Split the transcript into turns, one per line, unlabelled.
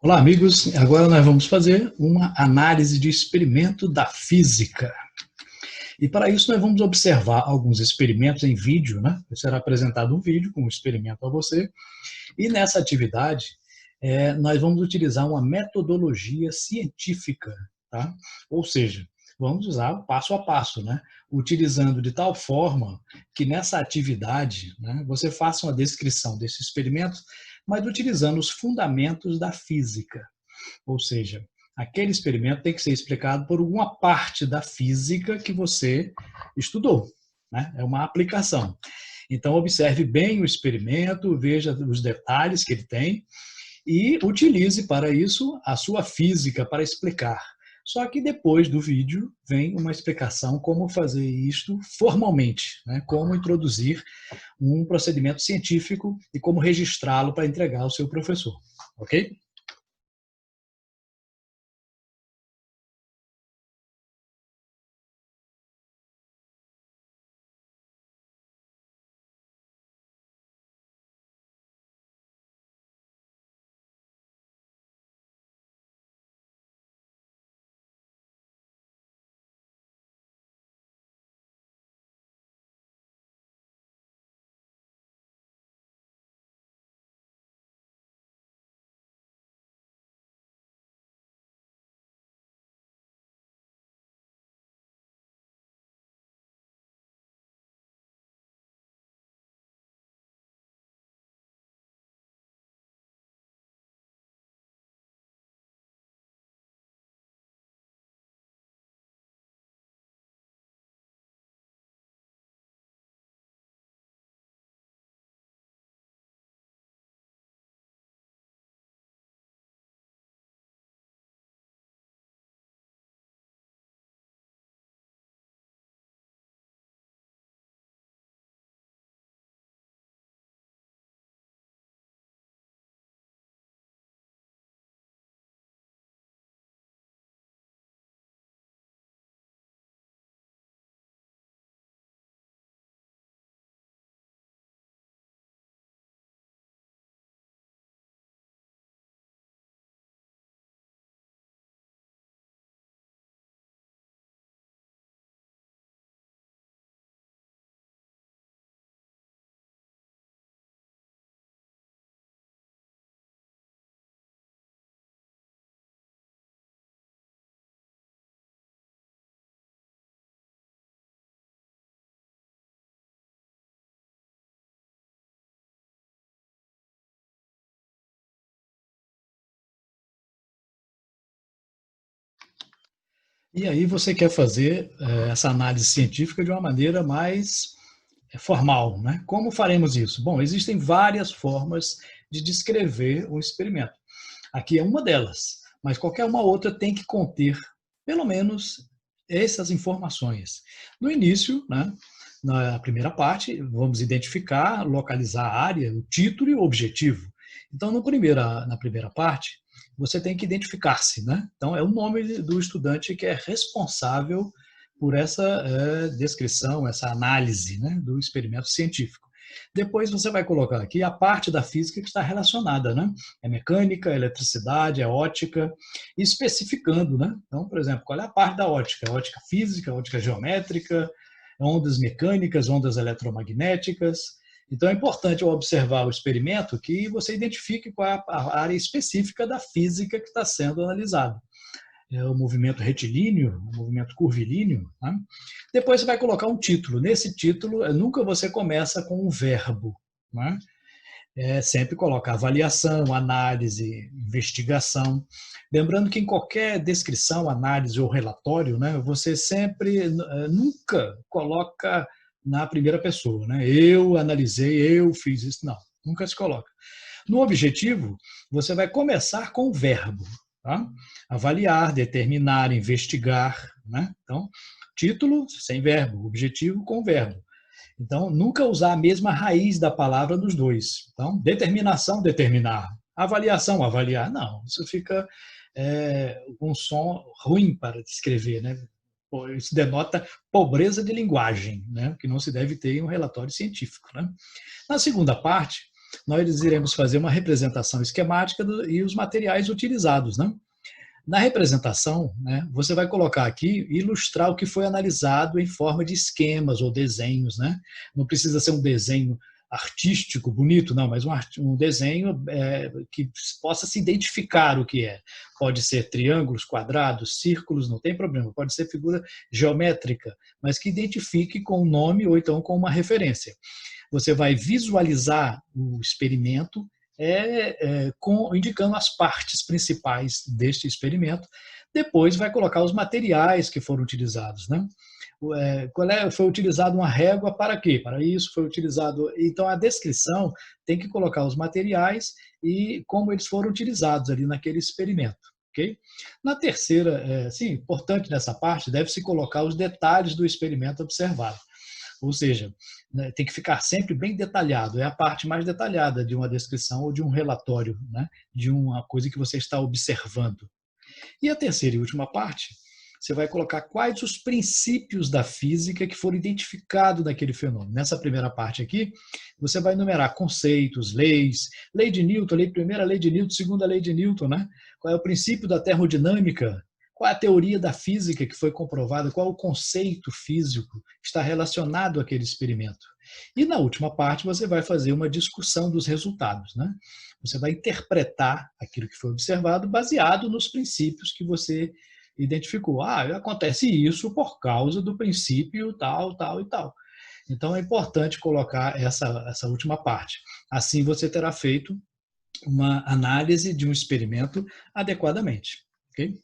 Olá, amigos. Agora nós vamos fazer uma análise de experimento da física. E para isso nós vamos observar alguns experimentos em vídeo, né? Será apresentado um vídeo com um experimento a você. E nessa atividade, nós vamos utilizar uma metodologia científica, tá? Ou seja, vamos usar passo a passo, né? Utilizando de tal forma que nessa atividade, né, você faça uma descrição desse experimento, mas utilizando os fundamentos da física. Ou seja, aquele experimento tem que ser explicado por uma parte da física que você estudou, né? É uma aplicação. Então, observe bem o experimento, veja os detalhes que ele tem e utilize para isso a sua física para explicar. Só que depois do vídeo vem uma explicação como fazer isto formalmente, né? Como introduzir um procedimento científico e como registrá-lo para entregar ao seu professor, ok? E aí você quer fazer essa análise científica de uma maneira mais formal, né? Como faremos isso? Bom, existem várias formas de descrever um experimento. Aqui é uma delas, mas qualquer uma outra tem que conter, pelo menos, essas informações. No início, né, na primeira parte, vamos identificar, localizar a área, o título e o objetivo. Então, na primeira parte, você tem que identificar-se, né? Então, é o nome do estudante que é responsável por essa descrição, essa análise, né, do experimento científico. Depois você vai colocar aqui a parte da física que está relacionada, né? É mecânica, é eletricidade, é ótica, especificando, né? Então, por exemplo, qual é a parte da ótica? É ótica física, ótica geométrica, ondas mecânicas, ondas eletromagnéticas. Então, é importante ao observar o experimento que você identifique qual é a área específica da física que está sendo analisada. É o movimento retilíneo, o movimento curvilíneo. Né? Depois você vai colocar um título. Nesse título, nunca você começa com um verbo. Né? Sempre coloca avaliação, análise, investigação. Lembrando que em qualquer descrição, análise ou relatório, né, você sempre, nunca coloca na primeira pessoa. Né? Eu analisei, eu fiz isso. Não, nunca se coloca. No objetivo, você vai começar com o verbo. Tá? Avaliar, determinar, investigar. Né? Então, título sem verbo, objetivo com verbo. Então, nunca usar a mesma raiz da palavra nos dois. Então, determinação, determinar. Avaliação, avaliar. Não, isso fica um som ruim para descrever, né? Isso denota pobreza de linguagem, né? Que não se deve ter em um relatório científico. Né? Na segunda parte, nós iremos fazer uma representação esquemática e os materiais utilizados, né? Na representação, né, você vai colocar aqui, ilustrar o que foi analisado em forma de esquemas ou desenhos, né? Não precisa ser um desenho artístico, bonito, não, mas um desenho que possa se identificar o que é. Pode ser triângulos, quadrados, círculos, não tem problema. Pode ser figura geométrica, mas que identifique com o nome ou então com uma referência. Você vai visualizar o experimento indicando as partes principais deste experimento. Depois vai colocar os materiais que foram utilizados, né? Foi utilizado uma régua para quê? Para isso foi utilizado. Então a descrição tem que colocar os materiais e como eles foram utilizados ali naquele experimento. Okay? Na terceira, sim, importante nessa parte, deve-se colocar os detalhes do experimento observado. Ou seja, né, tem que ficar sempre bem detalhado, é a parte mais detalhada de uma descrição ou de um relatório, né, de uma coisa que você está observando. E a terceira e última parte, você vai colocar quais os princípios da física que foram identificados naquele fenômeno. Nessa primeira parte aqui, você vai enumerar conceitos, leis, lei de Newton, primeira lei de Newton, segunda lei de Newton, né? Qual é o princípio da termodinâmica, qual é a teoria da física que foi comprovada, qual é o conceito físico que está relacionado àquele experimento. E na última parte você vai fazer uma discussão dos resultados, né? Você vai interpretar aquilo que foi observado baseado nos princípios que você identificou. Acontece isso por causa do princípio tal, tal e tal. Então é importante colocar essa última parte. Assim você terá feito uma análise de um experimento adequadamente. Ok?